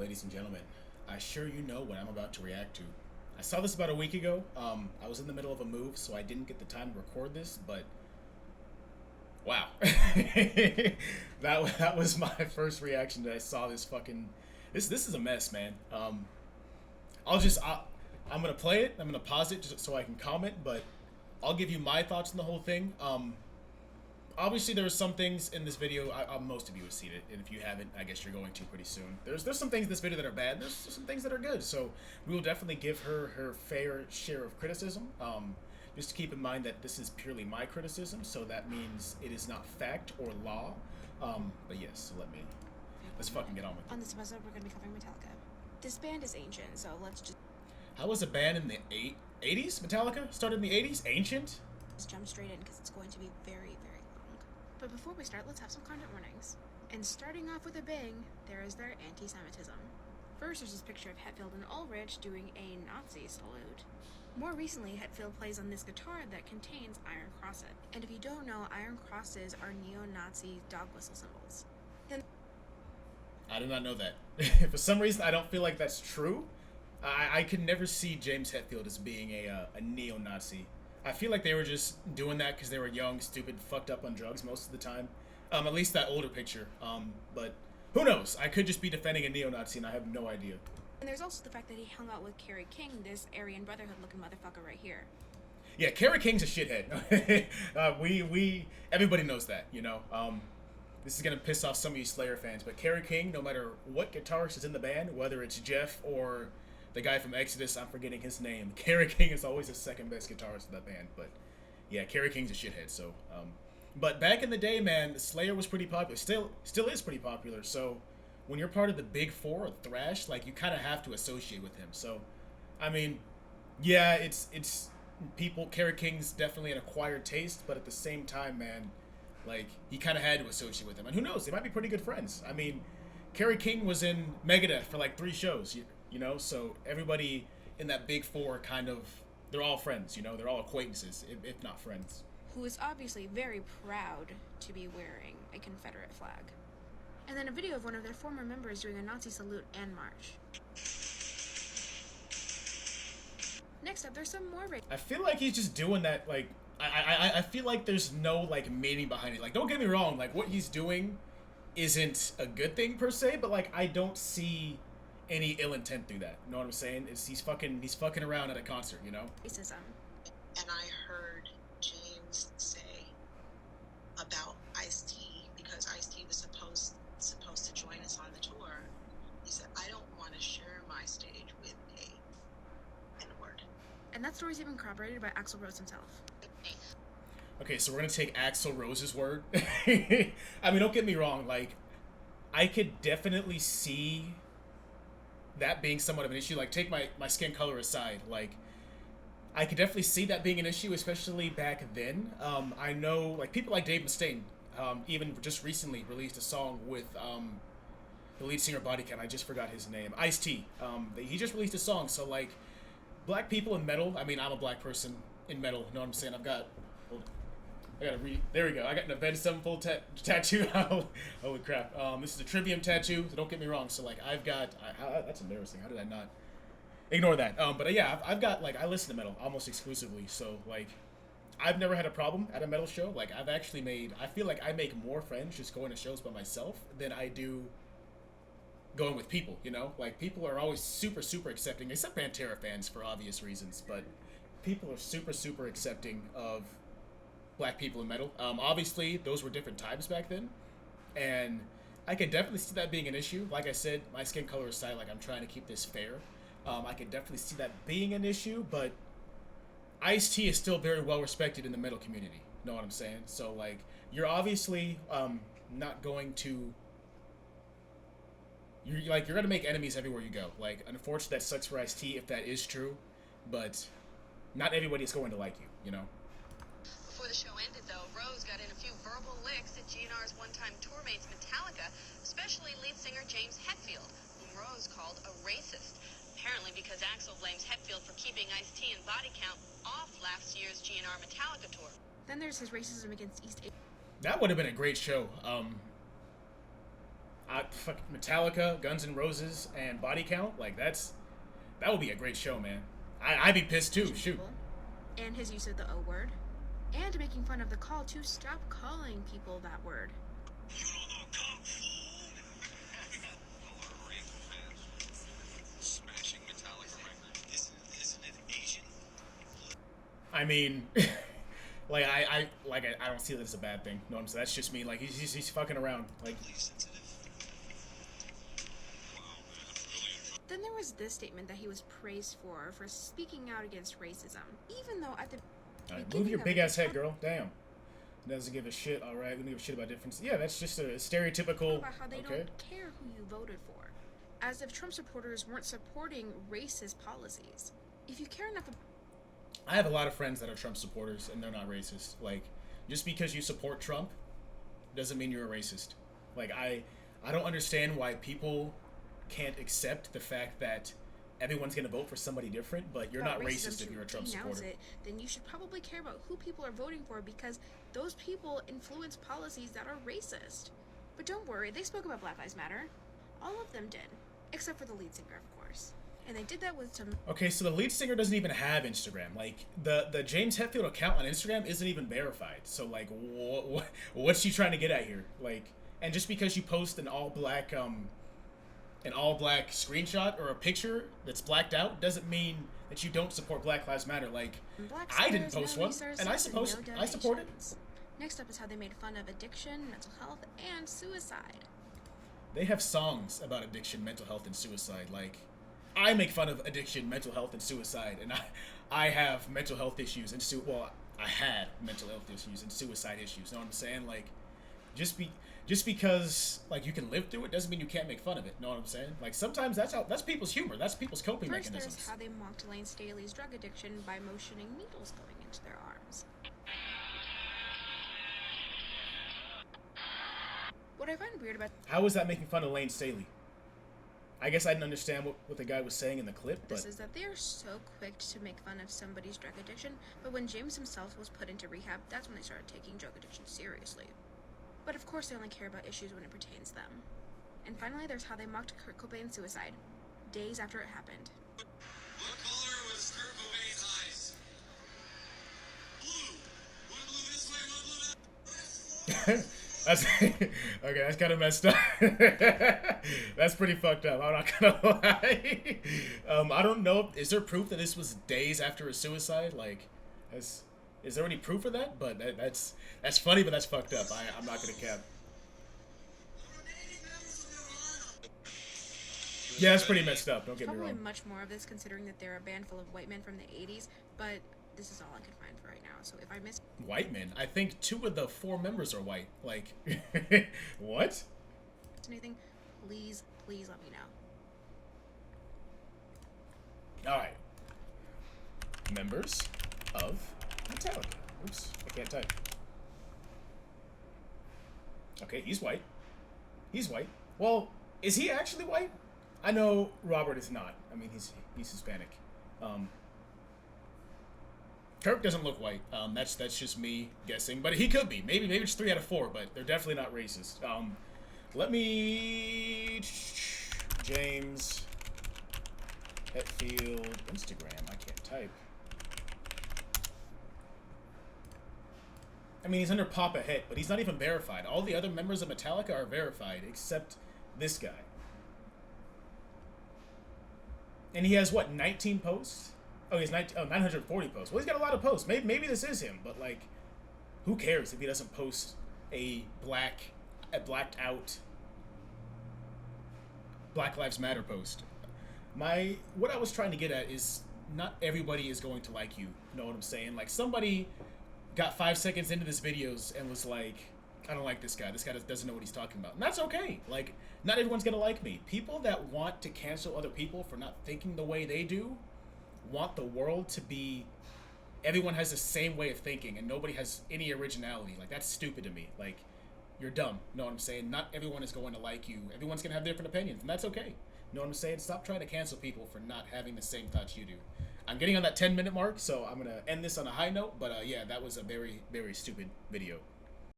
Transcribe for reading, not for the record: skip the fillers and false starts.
ladies and gentlemen. I sure you know what I'm about to react to. I saw this about a week ago. I was in the middle of a move, so I didn't get the time to record this, but wow. that was my first reaction that I saw this fucking this is a mess, man. I'm gonna play it. I'm gonna pause it just so I can comment, but I'll give you my thoughts on the whole thing. Obviously there are some things in this video. Most of you have seen it, and if you haven't, I guess you're going to pretty soon. There's some things in this video that are bad. There's some things that are good. So we will definitely give her fair share of criticism. Just to keep in mind that this is purely my criticism, so that means it is not fact or law. But yes, so let's fucking get on with it. On this episode, we're going to be covering MeTtAlLiCa. This band is ancient, so let's just... How was a band in the 80s? MeTtAlLiCa started in the 80s? Ancient? Let's jump straight in because it's going to be very, very long. But before we start, let's have some content warnings. And starting off with a bang, there is their anti-Semitism. First, there's this picture of Hetfield and Ulrich doing a Nazi salute. More recently, Hetfield plays on this guitar that contains iron crosses. And if you don't know, iron crosses are neo-Nazi dog whistle symbols. Then I did not know that. For some reason, I don't feel like that's true. I could never see James Hetfield as being a neo-Nazi. I feel like they were just doing that because they were young, stupid, fucked up on drugs most of the time. At least that older picture. But who knows? I could just be defending a neo-Nazi and I have no idea. And there's also the fact that he hung out with Kerry King, this Aryan Brotherhood looking motherfucker right here. Yeah, Kerry King's a shithead. Everybody knows that, you know. This is gonna piss off some of you Slayer fans, but Kerry King, no matter what guitarist is in the band, whether it's Jeff or the guy from Exodus, I'm forgetting his name. Kerry King is always the second best guitarist in that band. But yeah, Kerry King's a shithead. So, but back in the day, man, Slayer was pretty popular. Still is pretty popular. So when you're part of the big four of thrash, like you kind of have to associate with him. So, I mean, yeah, it's people. Kerry King's definitely an acquired taste, but at the same time, man, like he kind of had to associate with him. And who knows? They might be pretty good friends. I mean, Kerry King was in Megadeth for like 3 shows. You know, so everybody in that big four kind of, they're all friends, you know, they're all acquaintances, if not friends. Who is obviously very proud to be wearing a Confederate flag. And then a video of one of their former members doing a Nazi salute and march. Next up, there's some more I feel like he's just doing that, like, I feel like there's no, like, meaning behind it. Like, don't get me wrong, like, what he's doing isn't a good thing per se, but, like, I don't see any ill intent through that. You know what I'm saying? He's fucking around at a concert, you know? Racism. And I heard James say about Ice-T, because Ice-T was supposed to join us on the tour. He said, I don't want to share my stage with a N-word. And that story's even corroborated by Axl Rose himself. Okay, so we're gonna take Axl Rose's word. I mean, don't get me wrong, like, I could definitely see that being somewhat of an issue. Like, take my skin color aside, like, I could definitely see that being an issue, especially back then. I know, like, people like Dave Mustaine, even just recently released a song with the lead singer of Body Count. I just forgot his name. Ice-T. He just released a song, so, like, black people in metal, I mean, I'm a black person in metal, you know what I'm saying? I gotta read. There we go. I got an Avenged Sevenfold tattoo. Holy crap. This is a Trivium tattoo, so don't get me wrong. So, like, I've got... that's embarrassing. How did I not... Ignore that. But, yeah, I've got, like, I listen to metal almost exclusively. So, like, I've never had a problem at a metal show. Like, I've actually made... I feel like I make more friends just going to shows by myself than I do going with people, you know? Like, people are always super, super accepting, except Pantera fans for obvious reasons. But people are super, super accepting of black people in metal. Obviously, those were different times back then, and I could definitely see that being an issue. Like I said, my skin color aside, like, I'm trying to keep this fair. I could definitely see that being an issue, but Ice-T is still very well respected in the metal community. Know what I'm saying? So, like, you're obviously not going to... You're gonna make enemies everywhere you go. Like, unfortunately, that sucks for Ice-T if that is true, but not everybody is going to like you, you know? Before the show ended, though, Rose got in a few verbal licks at GNR's one-time tour mates MeTtAlLiCa, especially lead singer James Hetfield, whom Rose called a racist. Apparently because Axl blames Hetfield for keeping Ice-T and Body Count off last year's GNR MeTtAlLiCa tour. Then there's his racism against East Asian. That would have been a great show. Fuck Metallica, Guns N' Roses, and Body Count. Like that would be a great show, man. I'd be pissed too. Shoot. And his use of the O word, and making fun of the call to stop calling people that word. You don't know kung fu. A lot of Raven fans. Smashing Metallica record. Isn't it Asian? I mean, like I don't see that as a bad thing. No, I'm saying that's just me. Like he's fucking around. Like. Sensitive. Then there was this statement that he was praised for speaking out against racism, even though at the Alright, move your big ass head, girl. Damn. Doesn't give a shit. All right, we don't give a shit about difference. Yeah, that's just a stereotypical. About how they okay. don't care who you voted for, as if Trump supporters weren't supporting racist policies. If you care enough. I have a lot of friends that are Trump supporters, and they're not racist. Like, just because you support Trump doesn't mean you're a racist. Like, I don't understand why people can't accept the fact that everyone's going to vote for somebody different, but you're not racist if you're a Trump supporter. Then you should probably care about who people are voting for, because those people influence policies that are racist. But don't worry, they spoke about Black Lives Matter. All of them did, except for the lead singer, of course. And they did that with some... Okay, so the lead singer doesn't even have Instagram. Like, the James Hetfield account on Instagram isn't even verified. So, like, what's she trying to get at here? Like, and just because you post an all-black screenshot or a picture that's blacked out doesn't mean that you don't support Black Lives Matter. Like, I didn't post one, and I support it. Next up is how they made fun of addiction, mental health, and suicide. They have songs about addiction, mental health, and suicide. Like, I make fun of addiction, mental health, and suicide, and I have mental health issues and I had mental health issues and suicide issues. You know what I'm saying? Like, just because like you can live through it doesn't mean you can't make fun of it. Know what I'm saying? Like sometimes that's people's humor. That's people's coping mechanisms. First, there's how they mocked Lane Staley's drug addiction by motioning needles going into their arms. What I find weird about... How was that making fun of Lane Staley? I guess I didn't understand what the guy was saying in the clip. This is that they are so quick to make fun of somebody's drug addiction, but when James himself was put into rehab, that's when they started taking drug addiction seriously. But of course they only care about issues when it pertains to them. And finally, there's how they mocked Kurt Cobain's suicide, days after it happened. What color was Kurt Cobain's eyes? Blue. One blue this way, one blue that. That's okay. That's kind of messed up. That's pretty fucked up. I'm not gonna lie. I don't know. Is there proof that this was days after a suicide? Like, is there any proof of that? But that's funny, but that's fucked up. I'm not gonna cap. Yeah, that's pretty messed up. Don't get me wrong. Probably much more of this, considering that they're a band full of white men from the 80s. But this is all I can find for right now. So if I miss white men, I think 2 of the 4 members are white. Like, what? Anything, please let me know. All right. Members of MeTtAlLiCa. Oops, I can't type. Okay, he's white. He's white. Well, is he actually white? I know Robert is not. I mean, he's Hispanic. Kirk doesn't look white. That's just me guessing, but he could be. Maybe it's 3 out of 4, but they're definitely not racist. Let me James Hetfield Instagram. I can't type. I mean, he's under Papa Het, but he's not even verified. All the other members of MeTtAlLiCa are verified, except this guy. And he has, what, 19 posts? Oh, he has 940 posts. Well, he's got a lot of posts. Maybe this is him, but, like, who cares if he doesn't post a blacked out Black Lives Matter post? What I was trying to get at is not everybody is going to like you. You know what I'm saying? Like, somebody got 5 seconds into this videos and was like, I don't like this guy. This guy doesn't know what he's talking about. And that's okay. Like, not everyone's gonna like me. People that want to cancel other people for not thinking the way they do want the world to be, everyone has the same way of thinking and nobody has any originality. Like, that's stupid to me. Like, you're dumb. You know what I'm saying? Not everyone is going to like you. Everyone's gonna have different opinions, and that's okay. You know what I'm saying? Stop trying to cancel people for not having the same thoughts you do. I'm getting on that 10-minute mark, so I'm gonna end this on a high note, but yeah, that was a very, very stupid video.